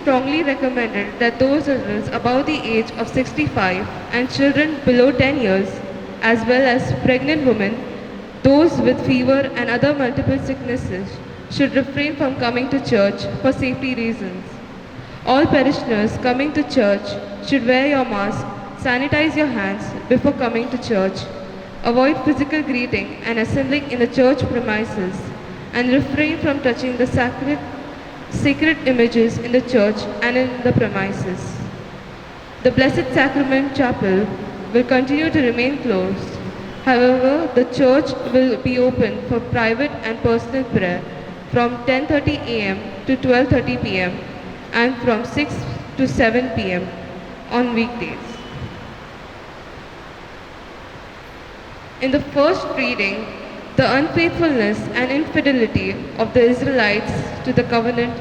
strongly recommended that those adults above the age of 65 and children below 10 years, as well as pregnant women, those with fever and other multiple sicknesses, should refrain from coming to church for safety reasons. All parishioners coming to church should wear your mask, sanitize your hands before coming to church, avoid physical greeting and assembling in the church premises, and refrain from touching the sacred images in the church and in the premises. The Blessed Sacrament Chapel will continue to remain closed. However, the church will be open for private and personal prayer from 10:30 a.m. to 12:30 p.m. and from 6 to 7 p.m. on weekdays. In the first reading, the unfaithfulness and infidelity of the Israelites to the covenant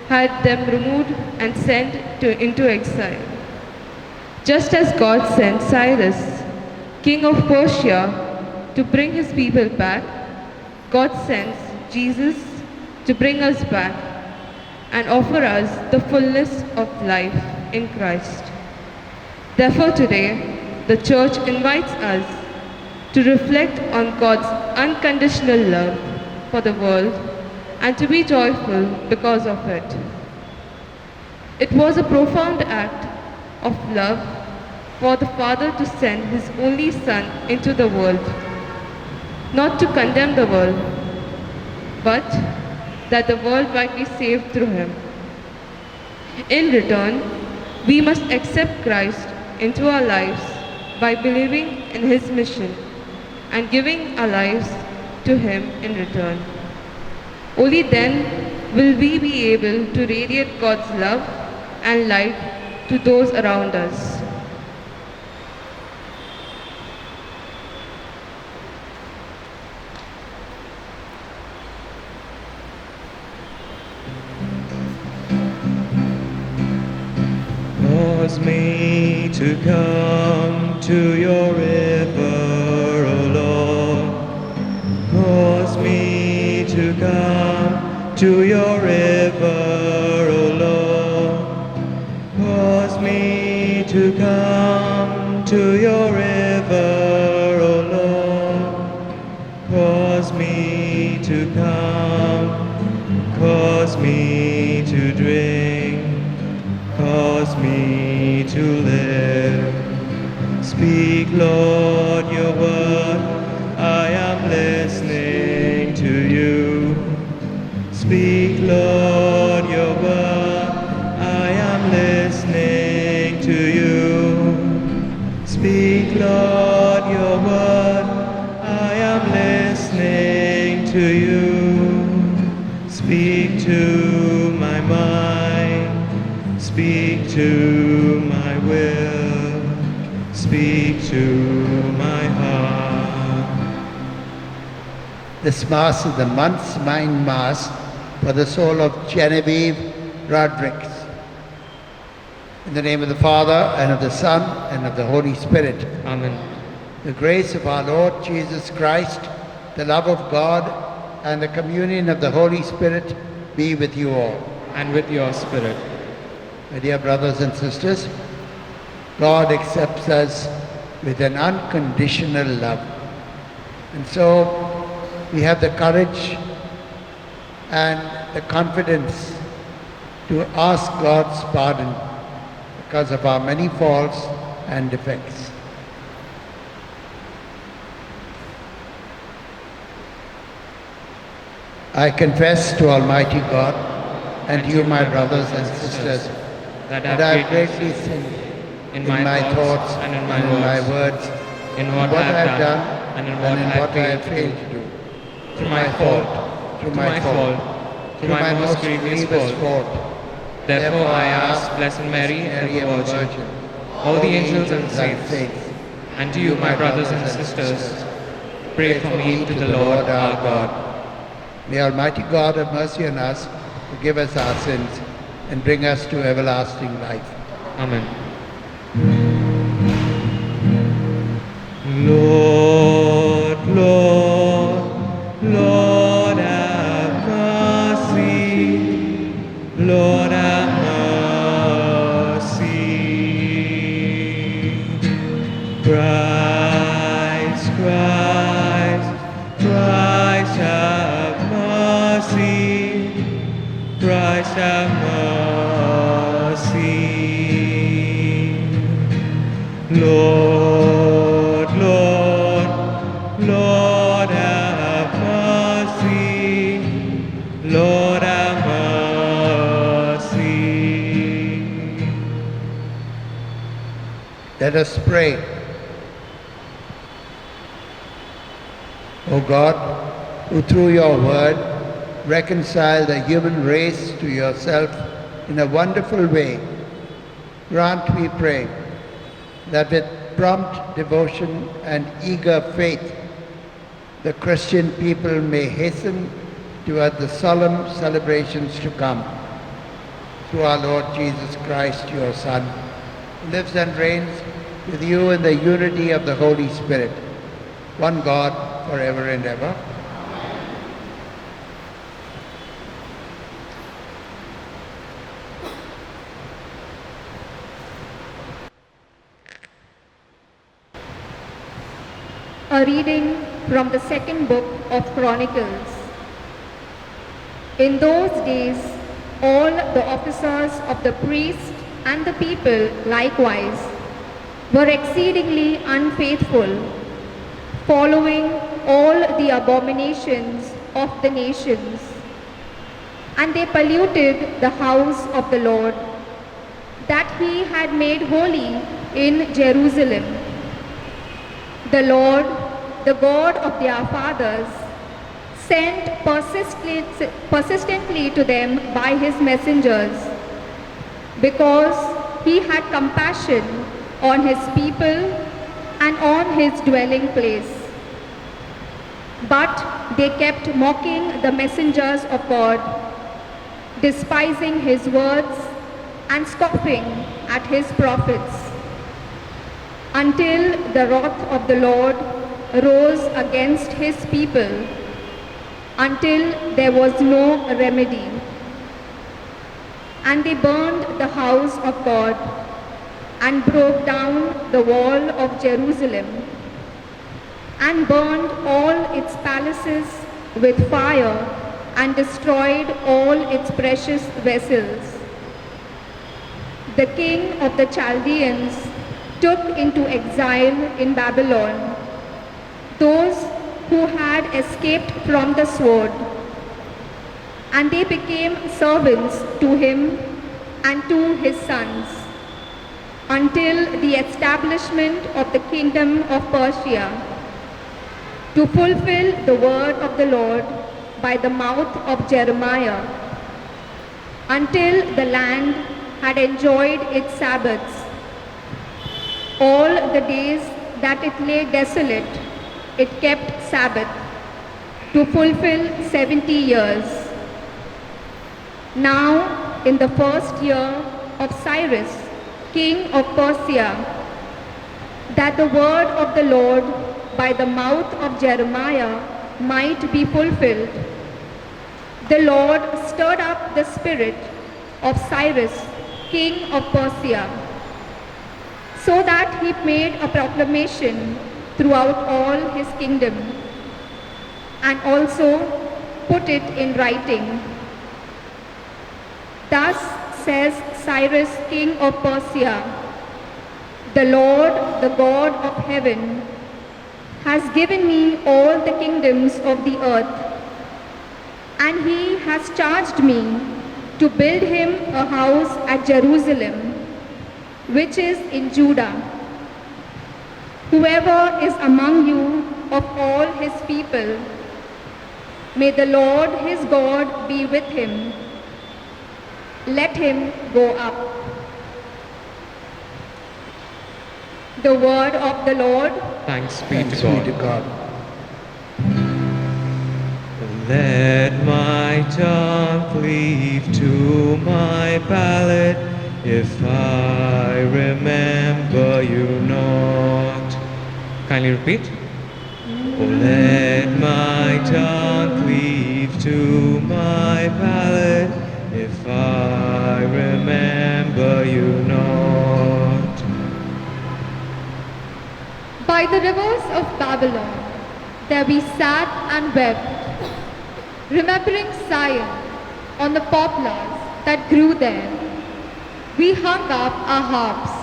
had them removed and sent into exile. Just as God sent Cyrus, king of Persia, to bring his people back, God sends Jesus to bring us back and offer us the fullness of life in Christ. Therefore today, the Church invites us to reflect on God's unconditional love for the world and to be joyful because of it. It was a profound act of love for the Father to send His only Son into the world, not to condemn the world, but that the world might be saved through Him. In return, we must accept Christ into our lives by believing in His mission and giving our lives to Him in return. Only then will we be able to radiate God's love and light to those around us. Cause me to come to your river, O Lord. Cause me to come to your river, O Lord. Cause me to come to your river, O Lord. Cause me to come, cause me to drink, cause me to live. Speak, Lord, your word, I am listening to you. Speak, Lord, your word, I am listening to you. Speak, Lord, your word, I am listening to you. Speak to my mind, speak to my will, speak to my heart. This Mass is the month's mind Mass for the soul of Genevieve Rodrigues. In the name of the Father, and of the Son, and of the Holy Spirit. Amen. The grace of our Lord Jesus Christ, the love of God, and the communion of the Holy Spirit be with you all. And with your spirit. My dear brothers and sisters, God accepts us with an unconditional love. And so we have the courage and the confidence to ask God's pardon because of our many faults and defects. I confess to Almighty God and to you, my brothers and sisters, that I have greatly sinned in my thoughts and in my words, in what I have done and in what I have failed to do. Through my fault, through my most grievous fault. Therefore I ask Blessed Mary, ever Virgin, all the angels and saints, and to you, my brothers and sisters, pray for me to the Lord our God. May Almighty God have mercy on us, forgive us our sins, and bring us to everlasting life. Amen. Lord, Lord, Lord have mercy. Lord have mercy. Christ, Christ, Christ have mercy, Christ have mercy. Lord, Lord, Lord have mercy, Lord have mercy. Let us pray. O God, who through your word reconcile the human race to yourself in a wonderful way, grant, we pray, that with prompt devotion and eager faith, the Christian people may hasten toward the solemn celebrations to come. Through our Lord Jesus Christ, your Son, who lives and reigns with you in the unity of the Holy Spirit, one God, forever and ever. A reading from the second book of Chronicles. In those days, all the officers of the priests and the people likewise were exceedingly unfaithful, following all the abominations of the nations. And they polluted the house of the Lord, that he had made holy in Jerusalem. The Lord, the God of their fathers, sent persistently to them by his messengers, because he had compassion on his people and on his dwelling place. But they kept mocking the messengers of God, despising his words and scoffing at his prophets, until the wrath of the Lord rose against his people, until there was no remedy. And they burned the house of God and broke down the wall of Jerusalem, and burned all its palaces with fire, and destroyed all its precious vessels. The king of the Chaldeans took into exile in Babylon those who had escaped from the sword, and they became servants to him and to his sons, until the establishment of the kingdom of Persia, to fulfill the word of the Lord by the mouth of Jeremiah, until the land had enjoyed its Sabbaths. All the days that it lay desolate, it kept Sabbath, to fulfill 70 years. Now, in the first year of Cyrus, king of Persia, that the word of the Lord by the mouth of Jeremiah might be fulfilled, the Lord stirred up the spirit of Cyrus, king of Persia, so that he made a proclamation throughout all his kingdom, and also put it in writing. Thus says Cyrus, king of Persia, the Lord, the God of heaven, has given me all the kingdoms of the earth, and he has charged me to build him a house at Jerusalem, which is in Judah. Whoever is among you of all his people, may the Lord his God be with him. Let him go up. The word of the Lord. Thanks be Thanks to be God. to God. Let my tongue cleave to my palate, if I remember you not. Kindly repeat. Oh, let my tongue cleave to my palate, if I remember you not. By the rivers of Babylon, there we sat and wept, remembering Zion on the poplars that grew there. We hung up our harps.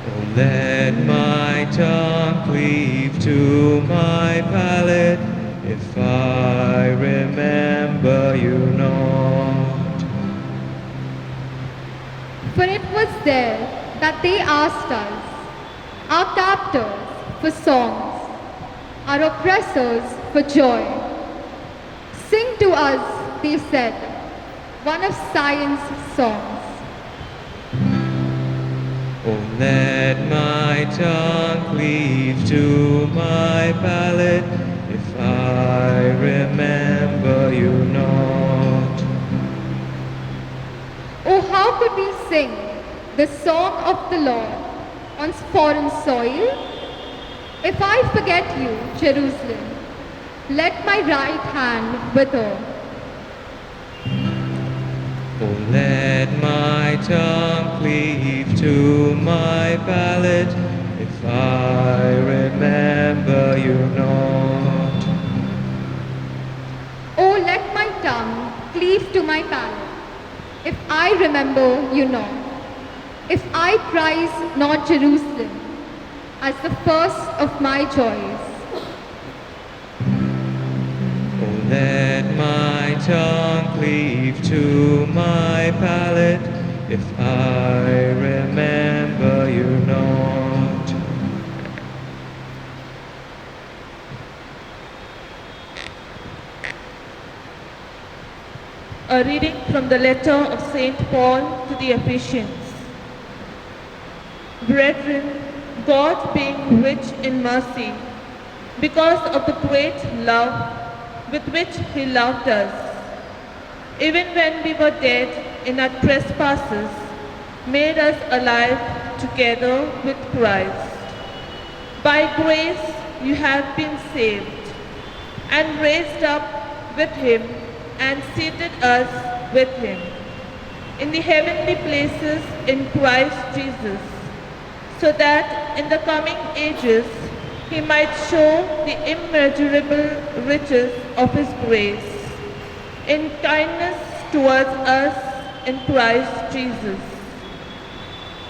Oh, let my tongue cleave to my palate, if I remember you not. For it was there that they asked us, our captors, for songs, our oppressors for joy. Sing to us, they said, one of Zion's songs. Oh, let my tongue cleave to my palate, if I remember you not. Oh, how could we sing the song of the Lord on foreign soil? If I forget you, Jerusalem, let my right hand wither. Oh, let my tongue cleave to my palate, if I remember you not. Oh, let my tongue cleave to my palate, if I remember you not. If I prize not Jerusalem as the first of my joys. Oh, let my tongue cleave to my palate, if I remember you not. A reading from the letter of St. Paul to the Ephesians. Brethren, God being rich in mercy, because of the great love with which He loved us, even when we were dead in our trespasses, made us alive together with Christ. By grace you have been saved, and raised up with Him, and seated us with Him in the heavenly places in Christ Jesus, so that in the coming ages He might show the immeasurable riches of His grace in kindness towards us in Christ Jesus.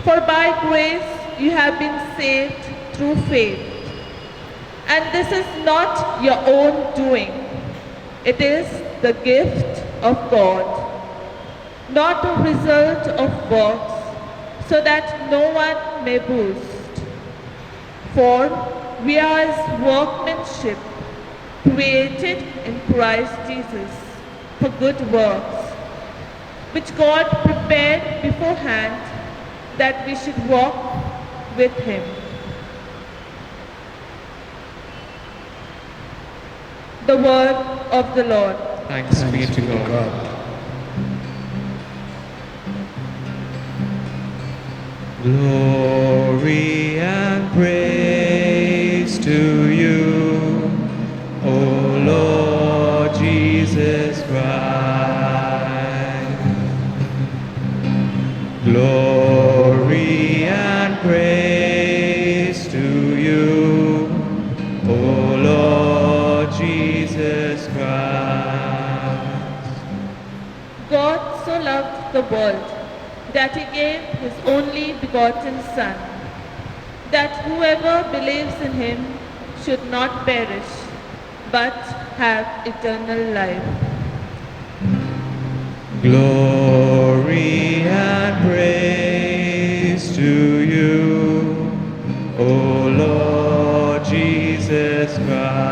For by grace you have been saved through faith, and this is not your own doing. It is the gift of God, not a result of works, so that no one may boast. For we are His workmanship, created in Christ Jesus for good works, which God prepared beforehand that we should walk with Him. The word of the Lord. Thanks be to God. Glory and praise to you, O Lord Jesus Christ. Glory and praise to you, O Lord Jesus Christ. God so loved the world that He gave His only begotten Son, that whoever believes in Him should not perish, but have eternal life. Glory and praise to you, O Lord Jesus Christ.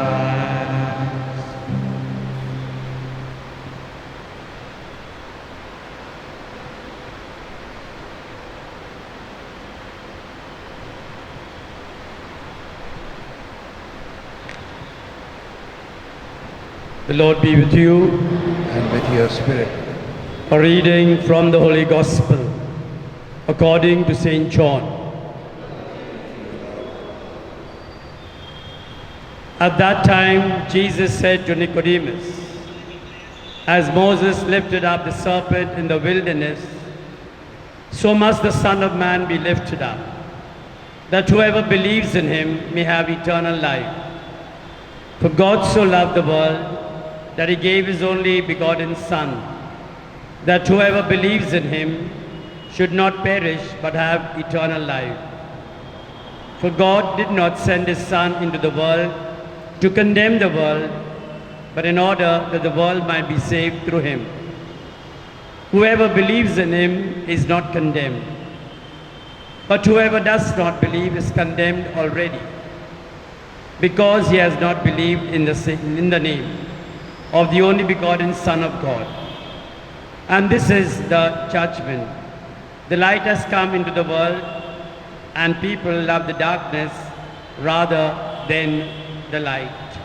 The Lord be with you. And with your spirit. A reading from the Holy Gospel according to St. John. At that time, Jesus said to Nicodemus, "As Moses lifted up the serpent in the wilderness, so must the Son of Man be lifted up, that whoever believes in him may have eternal life. For God so loved the world that he gave his only begotten Son, that whoever believes in him should not perish but have eternal life. For God did not send his Son into the world to condemn the world, but in order that the world might be saved through him. Whoever believes in him is not condemned, but whoever does not believe is condemned already, because he has not believed in the name of the only begotten Son of God. And this is the judgment. The light has come into the world, and people love the darkness rather than the light,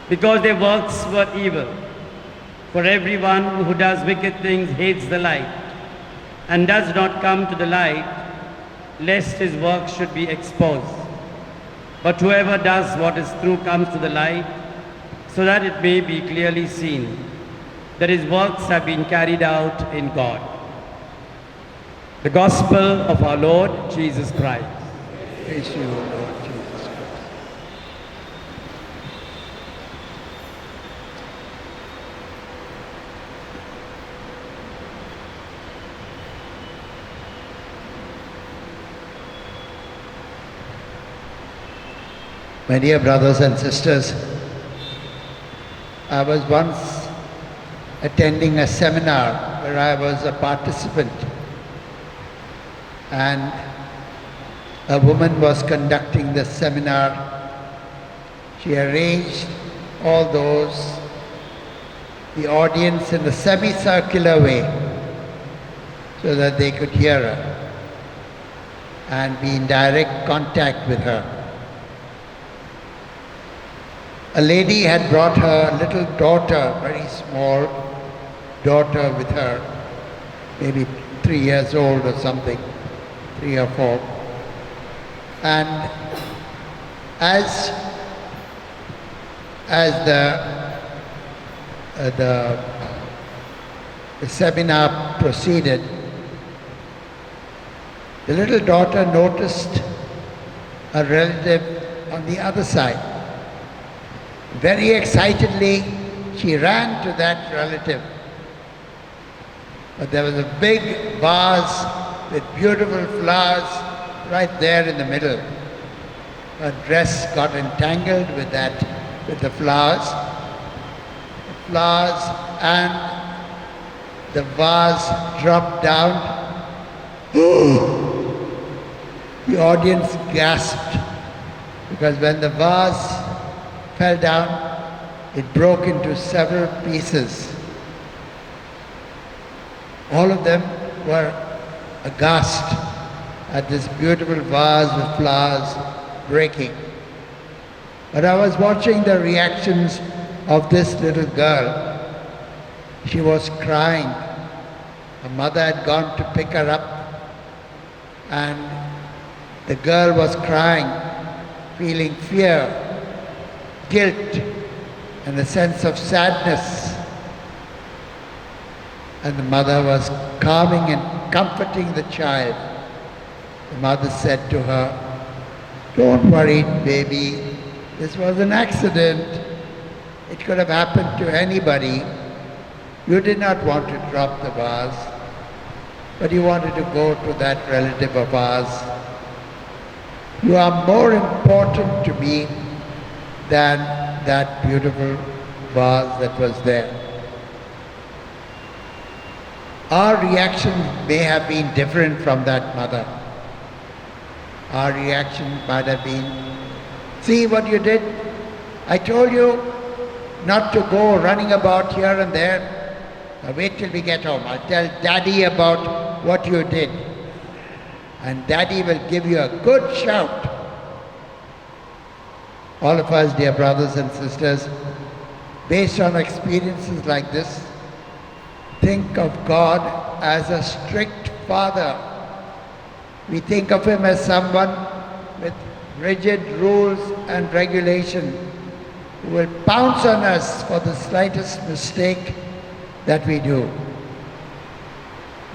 because their works were evil. For everyone who does wicked things hates the light, and does not come to the light, lest his works should be exposed. But whoever does what is true comes to the light, so that it may be clearly seen that his works have been carried out in God. The Gospel of our Lord Jesus Christ. Praise you, O Lord Jesus Christ. My dear brothers and sisters, I was once attending a seminar where I was a participant, and a woman was conducting the seminar. She arranged all those, the audience in a semicircular way so that they could hear her and be in direct contact with her. A lady had brought her little daughter, very small daughter with her, maybe 3 years old or something, 3 or 4. And as the seminar proceeded, the little daughter noticed a relative on the other side. Very excitedly, she ran to that relative. But there was a big vase with beautiful flowers right there in the middle. Her dress got entangled with the flowers. And the vase dropped down. The audience gasped, because when the vase fell down, it broke into several pieces. All of them were aghast at this beautiful vase with flowers breaking. But I was watching the reactions of this little girl. She was crying. Her mother had gone to pick her up, and the girl was crying, feeling fear, guilt, and a sense of sadness. And the mother was calming and comforting the child. The mother said to her, "Don't worry, baby. This was an accident. It could have happened to anybody. You did not want to drop the vase, but you wanted to go to that relative of ours. You are more important to me than that beautiful vase that was there." Our reaction may have been different from that mother. Our reaction might have been, "See what you did? I told you not to go running about here and there. Now wait till we get home. I'll tell Daddy about what you did. And Daddy will give you a good shout." All of us, dear brothers and sisters, based on experiences like this, think of God as a strict father. We think of him as someone with rigid rules and regulation who will pounce on us for the slightest mistake that we do.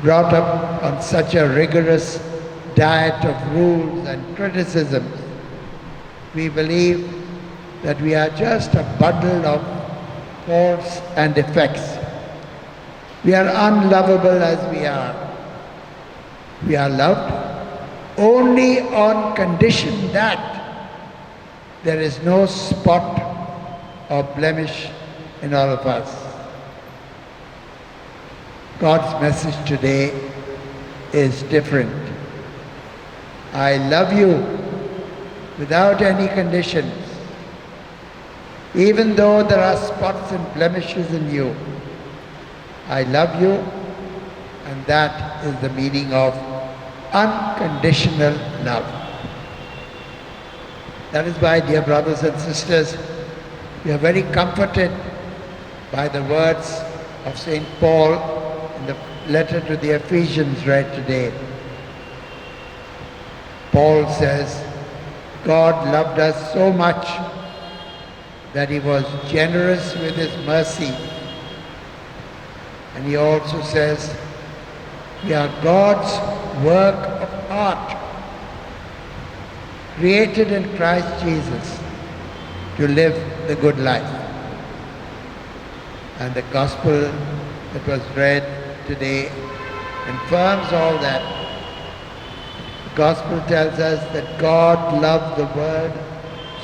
Brought up on such a rigorous diet of rules and criticisms. We believe that we are just a bundle of faults and defects. We are unlovable as we are. We are loved only on condition that there is no spot or blemish in all of us. God's message today is different. I love you without any conditions. Even though there are spots and blemishes in you, I love you, and that is the meaning of unconditional love. That is why, dear brothers and sisters, we are very comforted by the words of St. Paul in the letter to the Ephesians read today. Paul says, God loved us so much that he was generous with his mercy. And he also says, we are God's work of art, created in Christ Jesus to live the good life. And the gospel that was read today confirms all that. The gospel tells us that God loved the world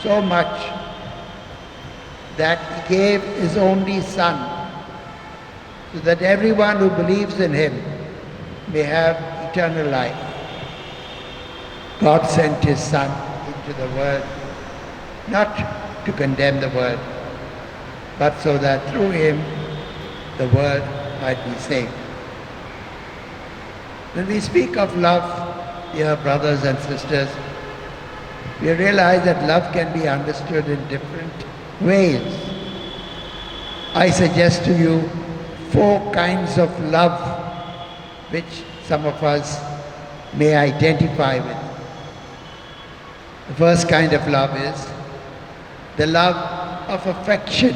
so much that he gave his only Son, so that everyone who believes in him may have eternal life. God sent his Son into the world, not to condemn the world, but so that through him the world might be saved. When we speak of love, dear brothers and sisters, we realize that love can be understood in different ways. I suggest to you 4 kinds of love which some of us may identify with. The first kind of love is the love of affection.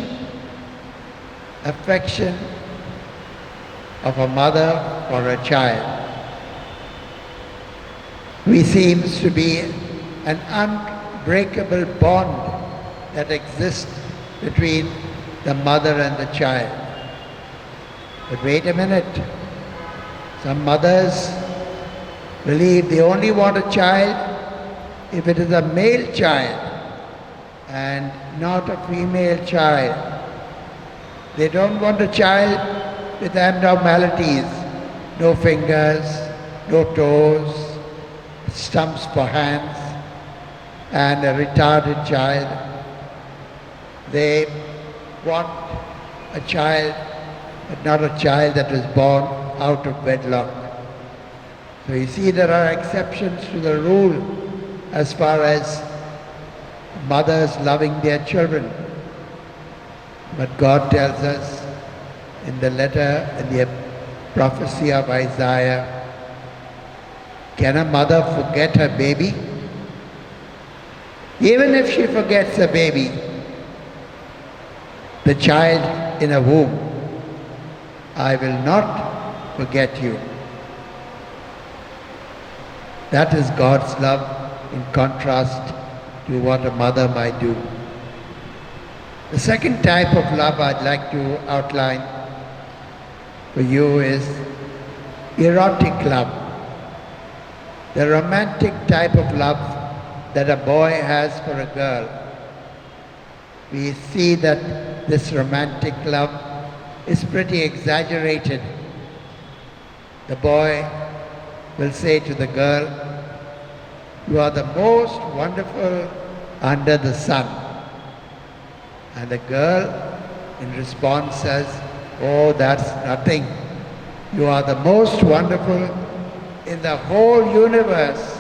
Affection of a mother or a child. We seems to be an unbreakable bond that exists between the mother and the child. But wait a minute. Some mothers believe they only want a child if it is a male child and not a female child. They don't want a child with abnormalities, no fingers, no toes, stumps for hands, and a retarded child. They want a child, but not a child that was born out of wedlock. So you see, there are exceptions to the rule as far as mothers loving their children. But God tells us in the letter, in the prophecy of Isaiah, can a mother forget her baby? Even if she forgets her baby, the child in her womb, I will not forget you. That is God's love in contrast to what a mother might do. The second type of love I'd like to outline for you is erotic love. The romantic type of love that a boy has for a girl. We see that this romantic love is pretty exaggerated. The boy will say to the girl, you are the most wonderful under the sun. And the girl in response says, oh, that's nothing. You are the most wonderful in the whole universe.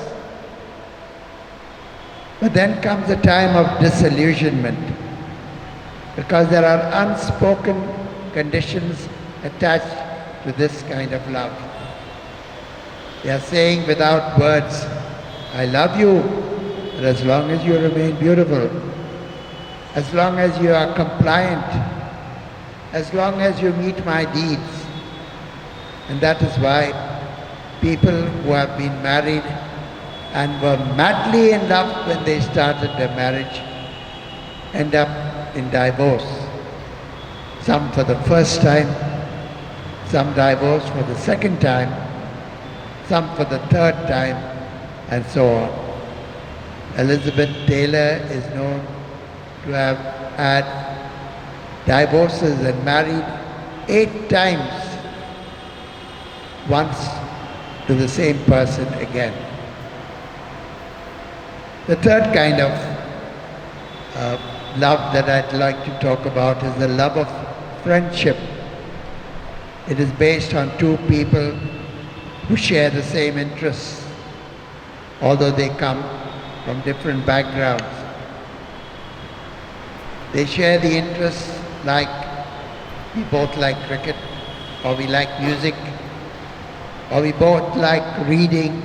But then comes a time of disillusionment, because there are unspoken conditions attached to this kind of love. They are saying without words, I love you, but as long as you remain beautiful, as long as you are compliant, as long as you meet my needs. And that is why people who have been married and were madly in love when they started their marriage end up in divorce. Some for the first time, some divorce for the second time, some for the third time, and so on. Elizabeth Taylor is known to have had divorces and married 8 times, once to the same person again. The third kind of love that I'd like to talk about is the love of friendship. It is based on 2 people who share the same interests, although they come from different backgrounds. They share the interests like we both like cricket, or we like music, or we both like reading,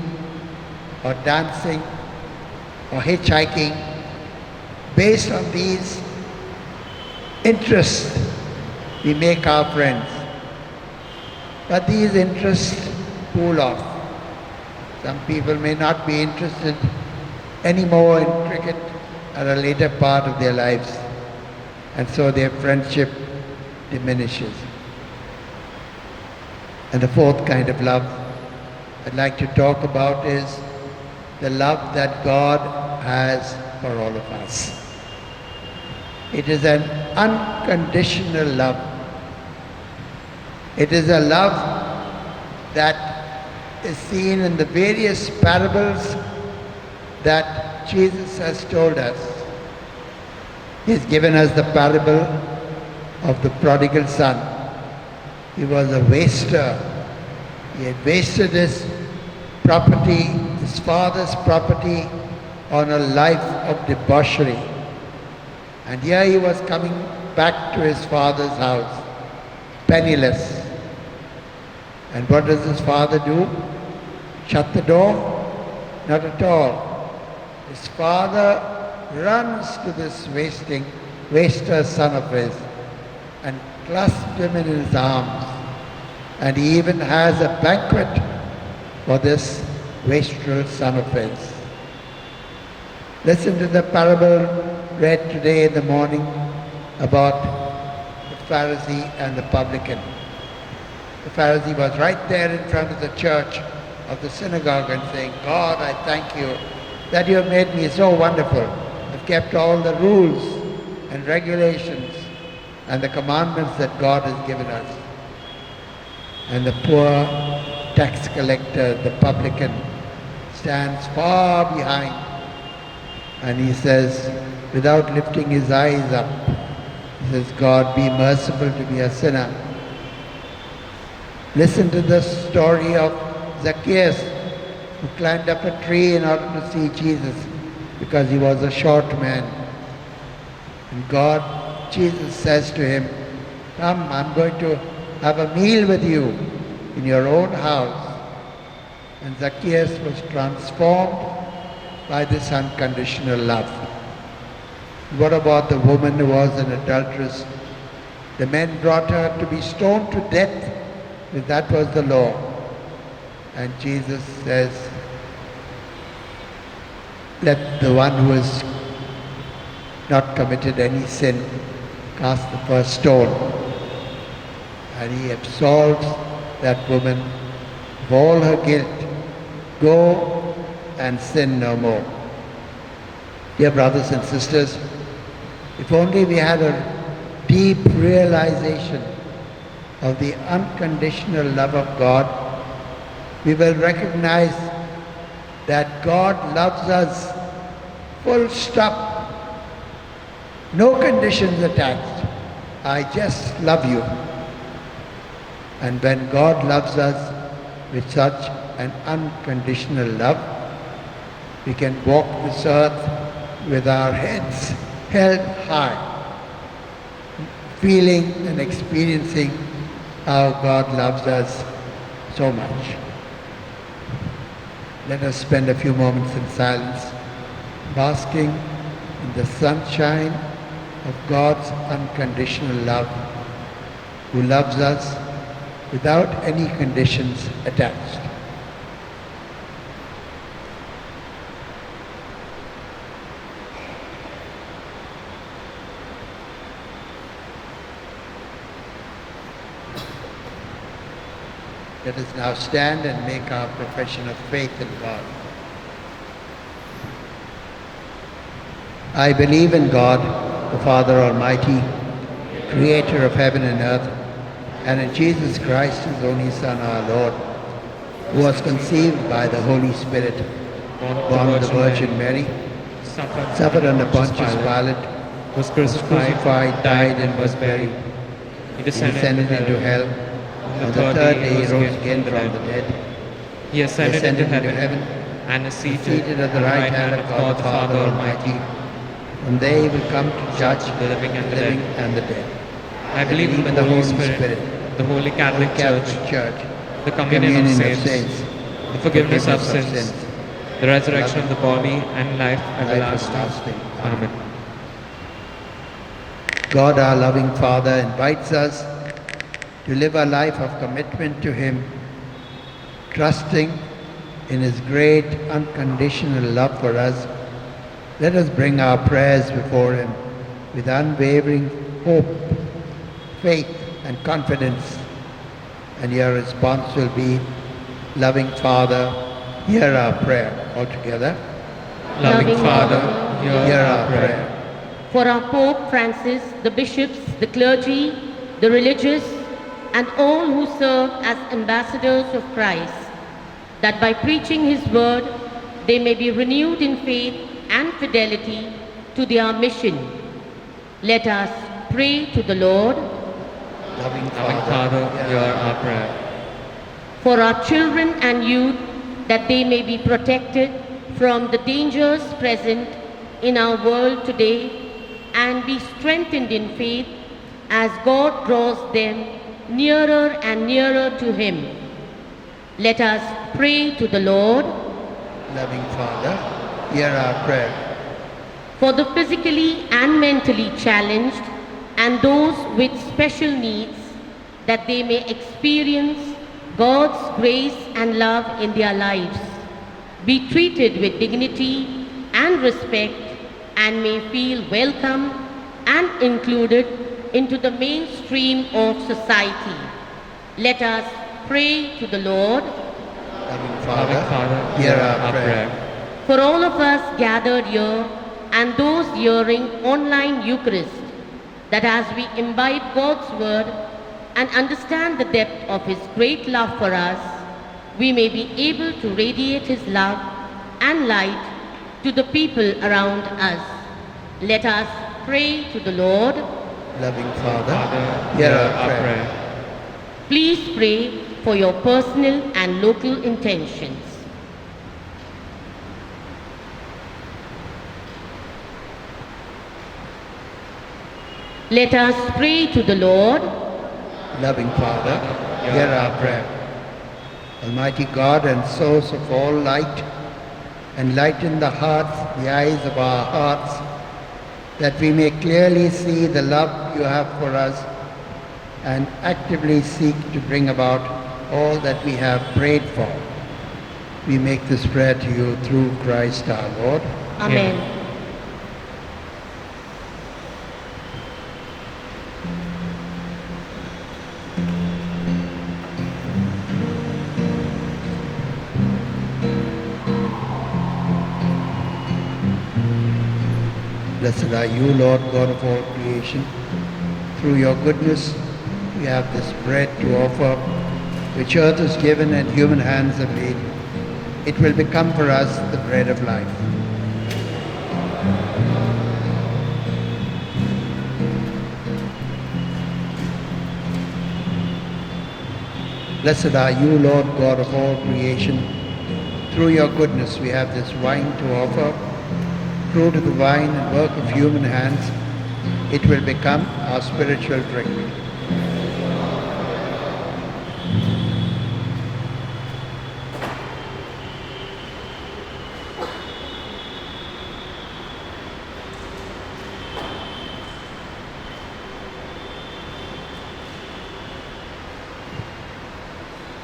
or dancing, or hitchhiking. Based on these interests, we make our friends. But these interests cool off. Some people may not be interested anymore in cricket at a later part of their lives, and so their friendship diminishes. And the fourth kind of love I'd like to talk about is the love that God has for all of us. It is an unconditional love. It is a love that is seen in the various parables that Jesus has told us. He's given us the parable of the prodigal son. He was a waster. He had wasted his property, his father's property, on a life of debauchery. And here he was coming back to his father's house, penniless. And what does his father do? Shut the door? Not at all. His father runs to this waster son of his and clasps him in his arms. And he even has a banquet for this wastrel son of his. Listen to the parable read today in the morning about the Pharisee and the publican. The Pharisee was right there in front of the church of the synagogue and saying, God, I thank you that you have made me so wonderful. I've kept all the rules and regulations and the commandments that God has given us. And the poor tax collector, the publican, stands far behind, and he says, without lifting his eyes up, he says, God, be merciful to me, a sinner. Listen to the story of Zacchaeus, who climbed up a tree in order to see Jesus because he was a short man. And Jesus says to him, come, I'm going to have a meal with you in your own house. And Zacchaeus was transformed by this unconditional love. What about the woman who was an adulteress? The men brought her to be stoned to death, because that was the law. And Jesus says, let the one who has not committed any sin cast the first stone. And he absolves that woman of all her guilt. Go and sin no more. Dear brothers and sisters, if only we had a deep realization of the unconditional love of God, we will recognize that God loves us full stop. No conditions attached. I just love you. And when God loves us with such an unconditional love, we can walk this earth with our heads held high, feeling and experiencing how God loves us so much. Let us spend a few moments in silence, basking in the sunshine of God's unconditional love, who loves us without any conditions attached. Let us now stand and make our profession of faith in God. I believe in God, the Father Almighty, creator of heaven and earth, and in Jesus Christ, his only Son, our Lord, who was conceived by the Holy Spirit, born of the Virgin Mary, suffered under Pontius Pilate, was was crucified, died, and was buried. He He descended into hell. On the third day he rose again from the dead. He ascended into heaven and is Seated at the right hand of God the Father Almighty. From there he will come to judge the living and the living dead. and the dead. I believe in the Holy Spirit, the Holy Catholic Church, Church, the communion of saints, the forgiveness of sins, the resurrection of the body, and life everlasting. Amen. God, our loving Father, invites us to live a life of commitment to Him, trusting in His great unconditional love for us. Let us bring our prayers before Him with unwavering hope, faith, and confidence. And your response will be, loving Father, hear our prayer. All together. Loving Father, Hear our prayer. For our Pope Francis, the bishops, the clergy, the religious, and all who serve as ambassadors of Christ, that by preaching His word, they may be renewed in faith and fidelity to their mission. Let us pray to the Lord. Loving Father, hear our prayer. For our children and youth, that they may be protected from the dangers present in our world today and be strengthened in faith as God draws them nearer and nearer to Him. Let us pray to the Lord. Loving Father, hear our prayer. For the physically and mentally challenged and those with special needs, that they may experience God's grace and love in their lives, be treated with dignity and respect, and may feel welcome and included into the mainstream of society. Let us pray to the Lord. Loving Loving Father, hear our prayer. For all of us gathered here and those hearing online Eucharist, that as we imbibe God's word and understand the depth of His great love for us, we may be able to radiate His love and light to the people around us. Let us pray to the Lord. Loving Father, Father, hear our prayer. Please pray for your personal and local intentions. Let us pray to the Lord. Loving Father, hear our prayer. Almighty God and source of all light, enlighten the hearts, the eyes of our hearts, that we may clearly see the love you have for us and actively seek to bring about all that we have prayed for. We make this prayer to you through Christ our Lord. Amen. Blessed are you, Lord God of all creation. Through your goodness, we have this bread to offer, which earth has given and human hands have made. It will become for us the bread of life. Blessed are you, Lord God of all creation. Through your goodness, we have this wine to offer, fruit of the vine and work of human hands. It will become our spiritual drink.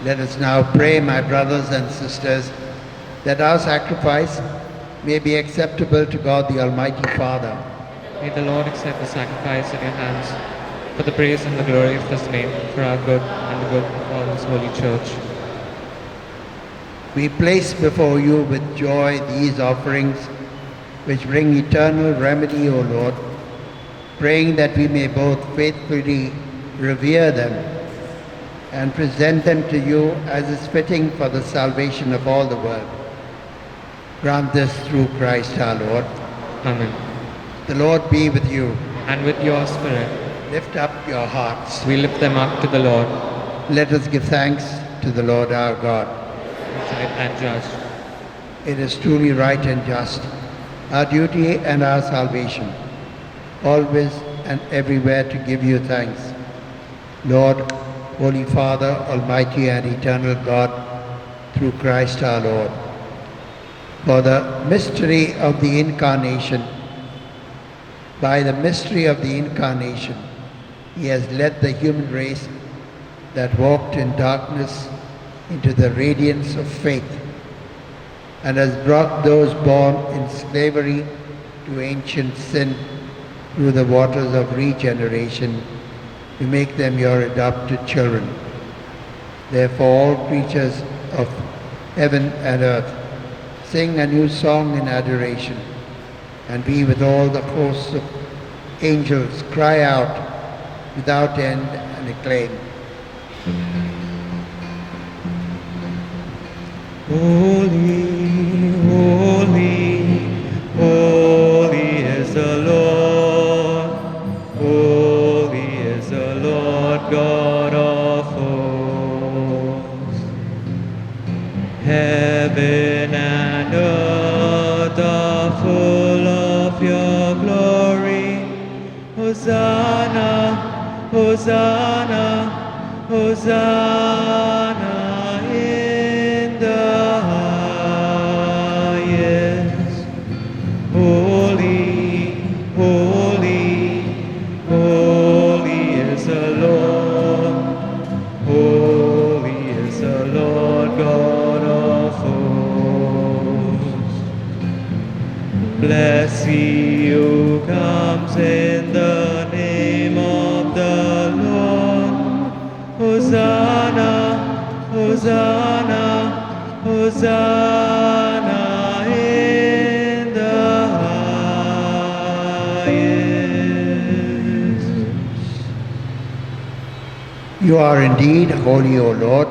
Let us now pray, my brothers and sisters, that our sacrifice may be acceptable to God the Almighty Father. May the Lord accept the sacrifice at your hands for the praise and the glory of His name, for our good and the good of all His holy church. We place before you with joy these offerings which bring eternal remedy, O Lord, praying that we may both faithfully revere them and present them to you as is fitting for the salvation of all the world. Grant this through Christ our Lord. Amen. The Lord be with you. And with your spirit, Lift up your hearts. we lift them up to the Lord, Let us give thanks to the Lord our God. right and just. It is truly right and just, our duty and our salvation, always and everywhere to give you thanks. Lord, Holy Father, Almighty and Eternal God, through Christ our Lord, for the mystery of the Incarnation, by the mystery of the Incarnation, He has led the human race that walked in darkness into the radiance of faith, and has brought those born in slavery to ancient sin through the waters of regeneration to make them your adopted children. Therefore all creatures of heaven and earth sing a new song in adoration, and we with all the hosts of angels cry out without end and acclaim. Holy, holy, holy is the Lord. Holy is the Lord God of hosts. Heaven and earth are full of your glory. Hosanna, Hosanna, Hosanna in the highest. Holy, holy, holy is the Lord. Holy is the Lord God of hosts. Bless he who comes in the name of the Lord. Hosanna, Hosanna, Hosanna in the highest. You are indeed holy, O Lord,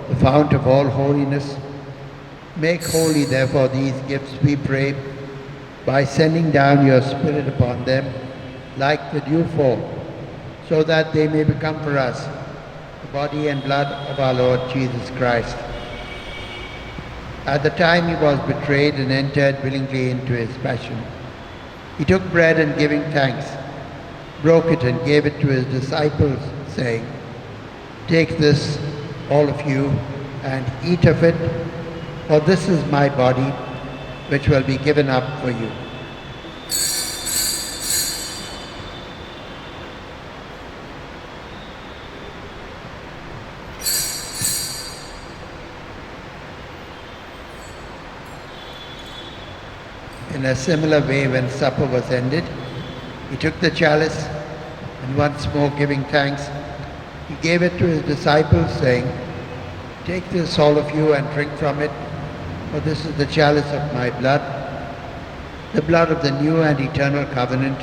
the fount of all holiness. Make holy, therefore, these gifts, we pray, by sending down your Spirit upon them like the dewfall, so that they may become for us the body and blood of our Lord Jesus Christ. At the time he was betrayed and entered willingly into his passion, he took bread and giving thanks, broke it and gave it to his disciples, saying, "Take this, all of you, and eat of it, for this is my body, which will be given up for you." In a similar way, when supper was ended, he took the chalice, and once more giving thanks, he gave it to his disciples, saying, "Take this, all of you, and drink from it, for this is the chalice of my blood, the blood of the new and eternal covenant,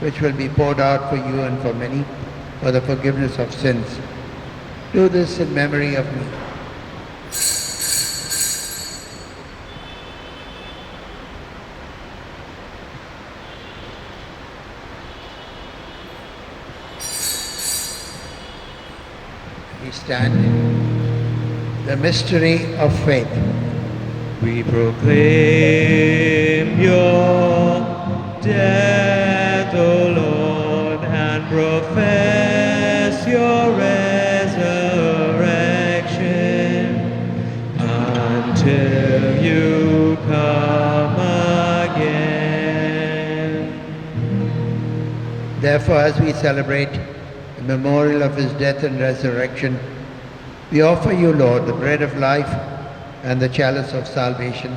which will be poured out for you and for many for the forgiveness of sins. Do this in memory of me." We stand in the mystery of faith. We proclaim your death, O Lord, and profess your resurrection until you come again. Therefore, as we celebrate the memorial of his death and resurrection, we offer you, Lord, the bread of life and the chalice of salvation,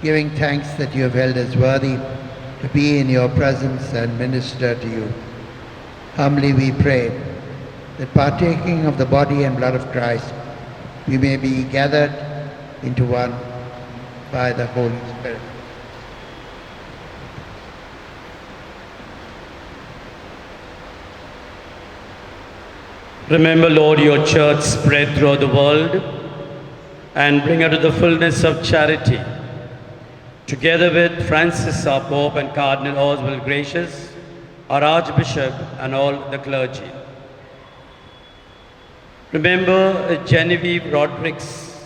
giving thanks that you have held us worthy to be in your presence and minister to you. Humbly we pray that partaking of the body and blood of Christ, we may be gathered into one by the Holy Spirit. Remember, Lord, your church spread throughout the world and bring her to the fullness of charity. Together with Francis, our Pope, and Cardinal Oswald Gracious, our Archbishop, and all the clergy. Remember Genevieve Rodriguez,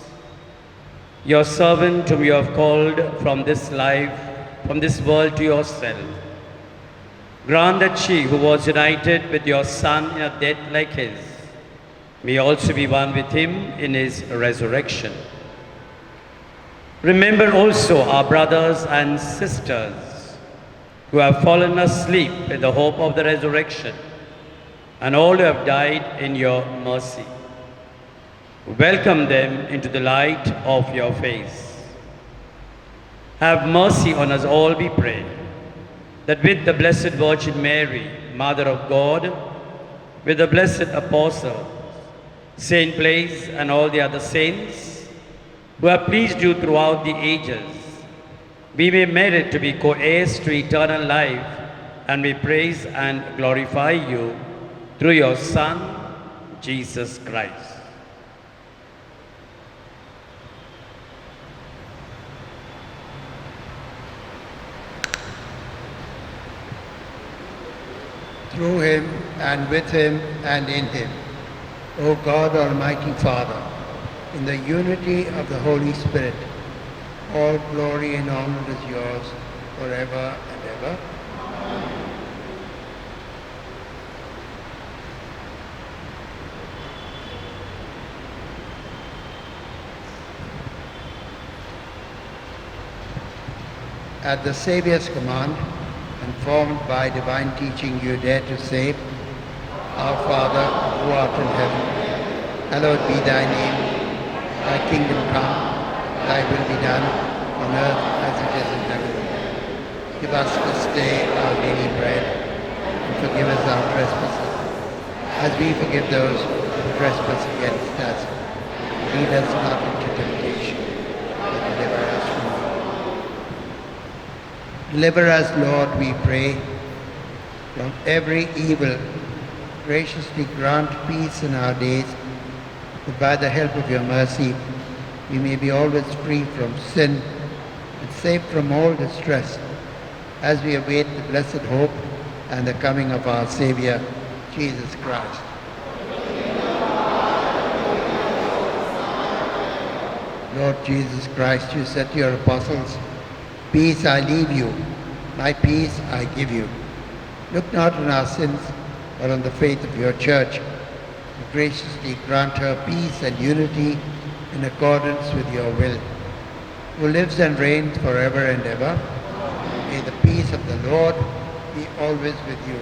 your servant whom you have called from this life, from this world to yourself. Grant that she, who was united with your Son in a death like his, may also be one with him in his resurrection. Remember also our brothers and sisters who have fallen asleep in the hope of the resurrection, and all who have died in your mercy. Welcome them into the light of your face. Have mercy on us all, we pray, that with the Blessed Virgin Mary, Mother of God, with the blessed apostles, Saint Blaise, and all the other saints who have pleased you throughout the ages, we may merit to be co-heirs to eternal life, and we praise and glorify you through your Son, Jesus Christ. Through him, and with him, and in him, O God, Almighty Father, in the unity of the Holy Spirit, all glory and honor is yours forever and ever. At the Saviour's command, and formed by divine teaching, you dare to say, Our Father, who art in heaven, hallowed be thy name. Thy kingdom come, thy will be done, on earth as it is in heaven. Give us this day our daily bread, and forgive us our trespasses, as we forgive those who trespass against us. Lead us not into temptation, but deliver us from evil. Deliver us, Lord, we pray, from every evil. Graciously grant peace in our days, that by the help of your mercy we may be always free from sin and safe from all distress, as we await the blessed hope and the coming of our Saviour, Jesus Christ. Lord Jesus Christ, you said to your apostles, Peace I leave you, my peace I give you. Look not on our sins, but on the faith of your church, and graciously grant her peace and unity in accordance with your will, who lives and reigns forever and ever. May the peace of the Lord be always with you.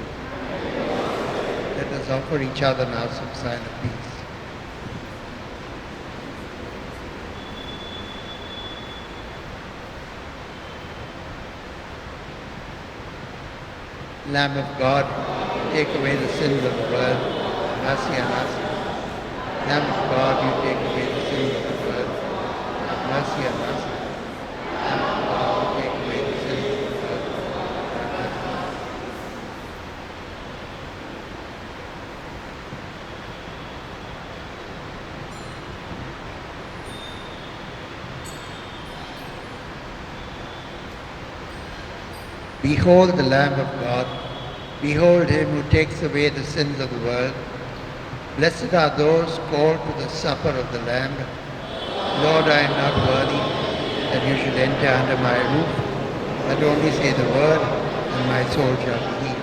Let us offer each other now some sign of peace. Lamb of God, take away the sins of the world, mercy on us. Lamb of God, you take away the sins of the world, mercy on us. Lamb of God, you take away the sins of the world, mercy on us. Behold the Lamb of God. Behold him who takes away the sins of the world. Blessed are those called to the supper of the Lamb. Lord, I am not worthy that you should enter under my roof, but only say the word, and my soul shall be healed.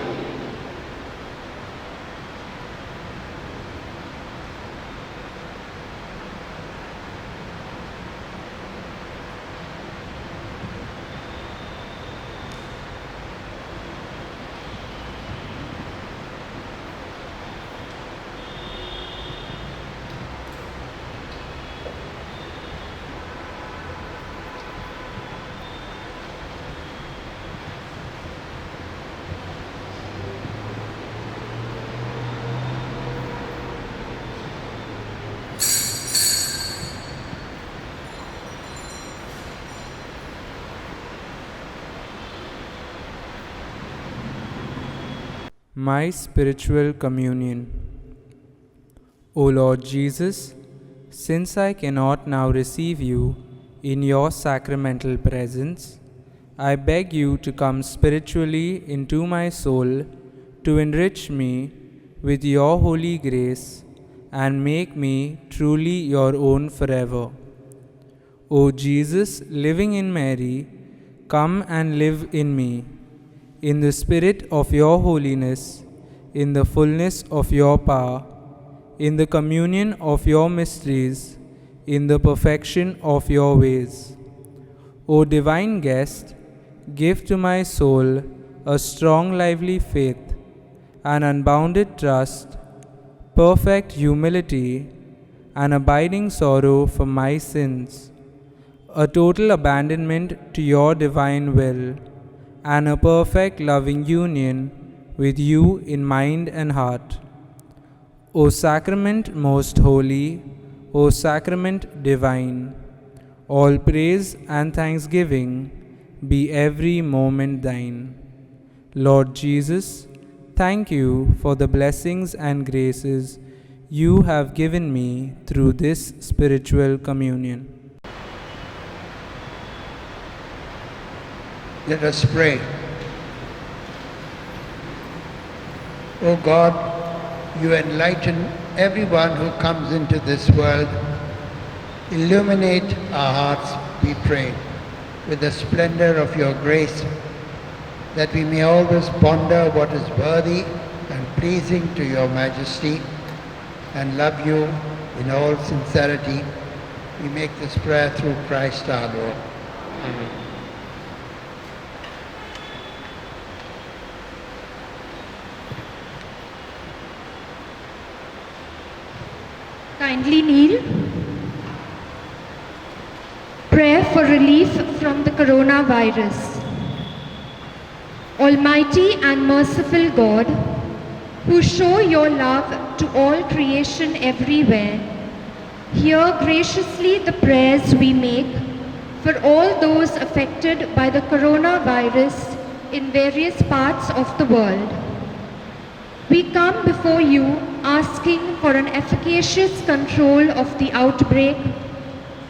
my spiritual communion. O Lord Jesus, since I cannot now receive you in your sacramental presence, I beg you to come spiritually into my soul to enrich me with your holy grace and make me truly your own forever. O Jesus, living in Mary, come and live in me, in the spirit of your holiness, in the fullness of your power, in the communion of your mysteries, in the perfection of your ways. O divine guest, give to my soul a strong, lively faith, an unbounded trust, perfect humility, an abiding sorrow for my sins, a total abandonment to your divine will, and a perfect loving union with you in mind and heart. O sacrament most holy, O sacrament divine, all praise and thanksgiving be every moment thine. Lord Jesus, thank you for the blessings and graces you have given me through this spiritual communion. Let us pray. O God, you enlighten everyone who comes into this world. Illuminate our hearts, we pray, with the splendor of your grace, that we may always ponder what is worthy and pleasing to your majesty and love you in all sincerity. We make this prayer through Christ our Lord. Amen. Kindly kneel. Prayer for relief from the coronavirus. Almighty and merciful God, who show your love to all creation everywhere, hear graciously the prayers we make for all those affected by the coronavirus in various parts of the world. We come before you asking for an efficacious control of the outbreak,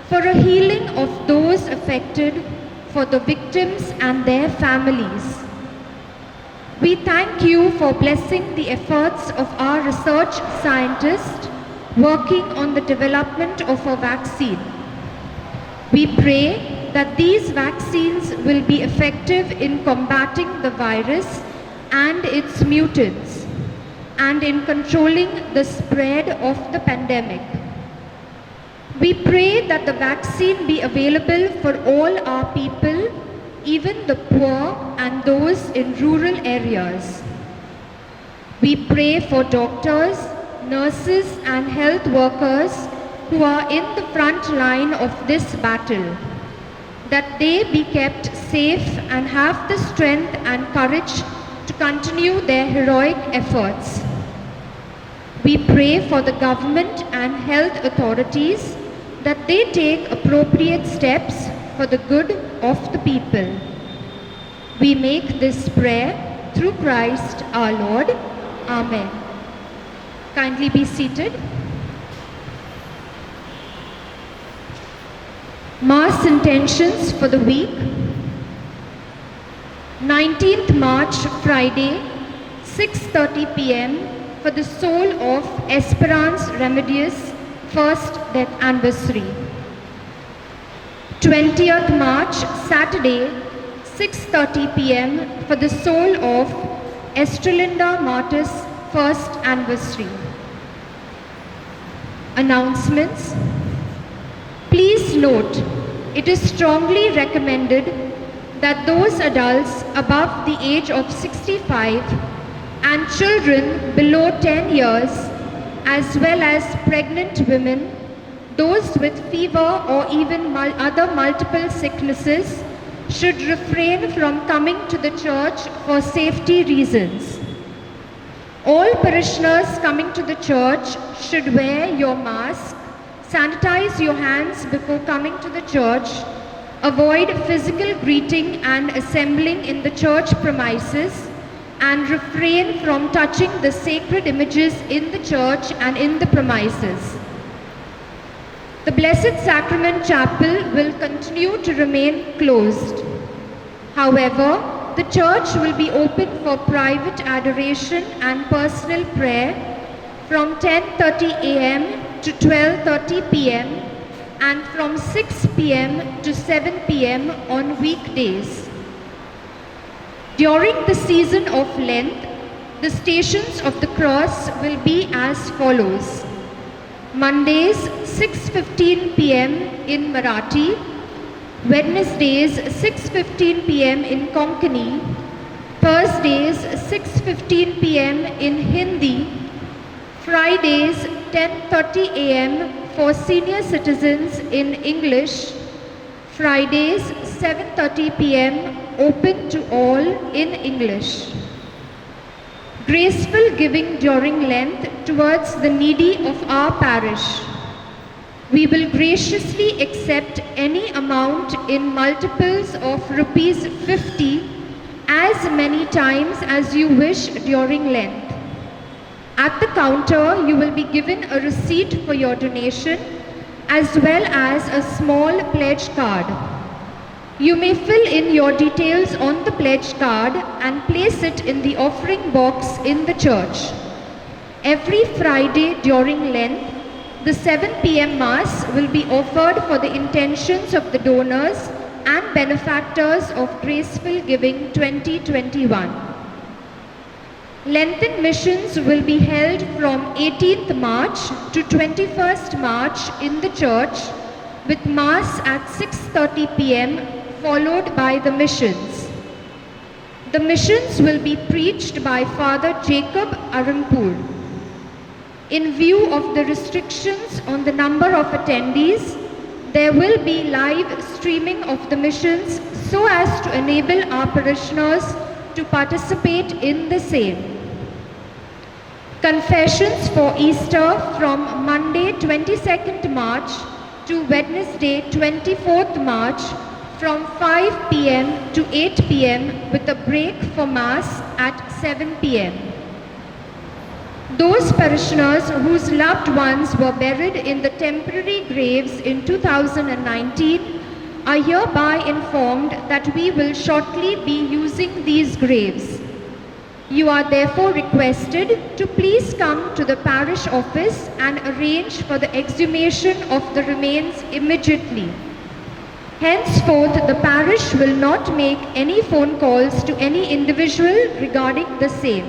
for a healing of those affected, for the victims and their families. We thank you for blessing the efforts of our research scientists working on the development of a vaccine. We pray that these vaccines will be effective in combating the virus and its mutants, and in controlling the spread of the pandemic. We pray that the vaccine be available for all our people, even the poor and those in rural areas. We pray for doctors, nurses and health workers who are in the front line of this battle, that they be kept safe and have the strength and courage to continue their heroic efforts. We pray for the government and health authorities that they take appropriate steps for the good of the people. We make this prayer through Christ our Lord. Amen. Kindly be seated. Mass intentions for the week. 19th March, Friday, 6:30 p.m. for the soul of Esperance Remedios' first death anniversary. 20th March, Saturday, 6:30 p.m. for the soul of Estrelinda Martis' first anniversary. Announcements. Please note, it is strongly recommended that those adults above the age of 65 and children below 10 years, as well as pregnant women, those with fever or even other multiple sicknesses, should refrain from coming to the church for safety reasons. All parishioners coming to the church should wear your mask, sanitize your hands before coming to the church, avoid physical greeting and assembling in the church premises, and refrain from touching the sacred images in the church and in the premises. The Blessed Sacrament Chapel will continue to remain closed. However, the church will be open for private adoration and personal prayer from 10:30 a.m. to 12:30 p.m. and from 6 p.m. to 7 p.m. on weekdays. During the season of Lent, the Stations of the Cross will be as follows. Mondays 6:15 p.m. in Marathi, Wednesdays 6:15 p.m. in Konkani, Thursdays 6:15 p.m. in Hindi, Fridays 10:30 a.m. for senior citizens in English, Fridays 7:30 p.m. open to all in English. Graceful giving during Lent towards the needy of our parish. We will graciously accept any amount in multiples of rupees 50 as many times as you wish during Lent. At the counter, you will be given a receipt for your donation as well as a small pledge card. You may fill in your details on the pledge card and place it in the offering box in the church. Every Friday during Lent, the 7 p.m. Mass will be offered for the intentions of the donors and benefactors of Graceful Giving 2021. Lenten missions will be held from 18th March to 21st March in the church with Mass at 6:30 p.m. followed by the missions. The missions will be preached by Father Jacob Arangpur. In view of the restrictions on the number of attendees, there will be live streaming of the missions so as to enable our parishioners to participate in the same. Confessions for Easter from Monday 22nd March to Wednesday 24th March from 5 p.m. to 8 p.m. with a break for Mass at 7 p.m. Those parishioners whose loved ones were buried in the temporary graves in 2019 are hereby informed that we will shortly be using these graves. You are therefore requested to please come to the parish office and arrange for the exhumation of the remains immediately. Henceforth, the parish will not make any phone calls to any individual regarding the same.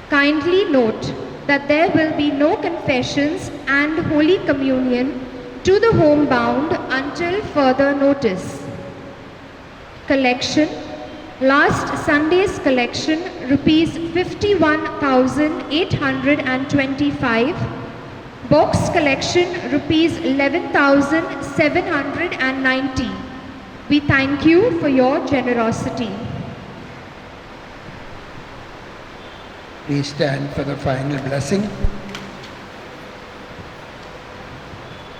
Kindly note that there will be no confessions and Holy Communion to the homebound until further notice. Collection. Last Sunday's collection, rupees 51,825. Box collection, rupees 11,790. We thank you for your generosity. Please stand for the final blessing.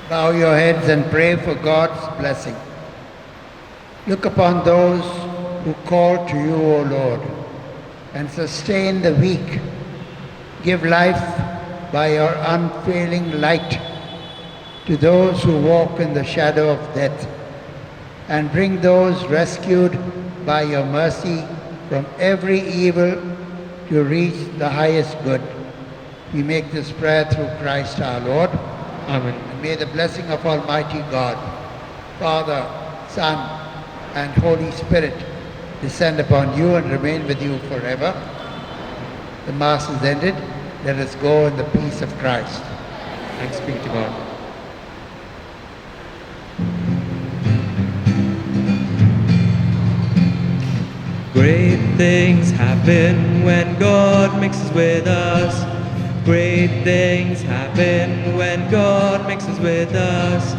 Bow your heads and pray for God's blessing. Look upon those who call to you, O Lord, and sustain the weak. Give life by your unfailing light to those who walk in the shadow of death, and bring those rescued by your mercy from every evil to reach the highest good. We make this prayer through Christ our Lord. Amen. And may the blessing of Almighty God, Father, Son, and Holy Spirit descend upon you and remain with you forever. The Mass is ended. Let us go in the peace of Christ. Thanks be to God. Great things happen when God mixes with us. Great things happen when God mixes with us.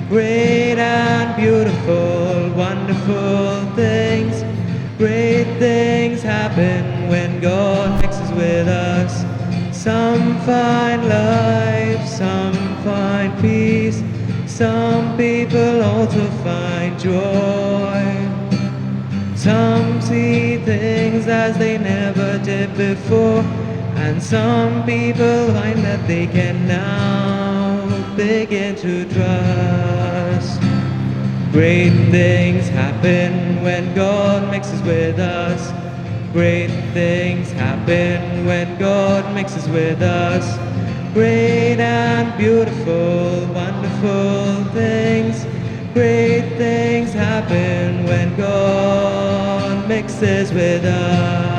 Great and beautiful, wonderful things. Great things happen when God mixes with us. Some find life, some find peace. Some people also find joy. Some see things as they never did before. And some people find that they can now begin to trust. Great things happen when God mixes with us. Great things happen when God mixes with us. Great and beautiful, wonderful things. Great things happen when God mixes with us.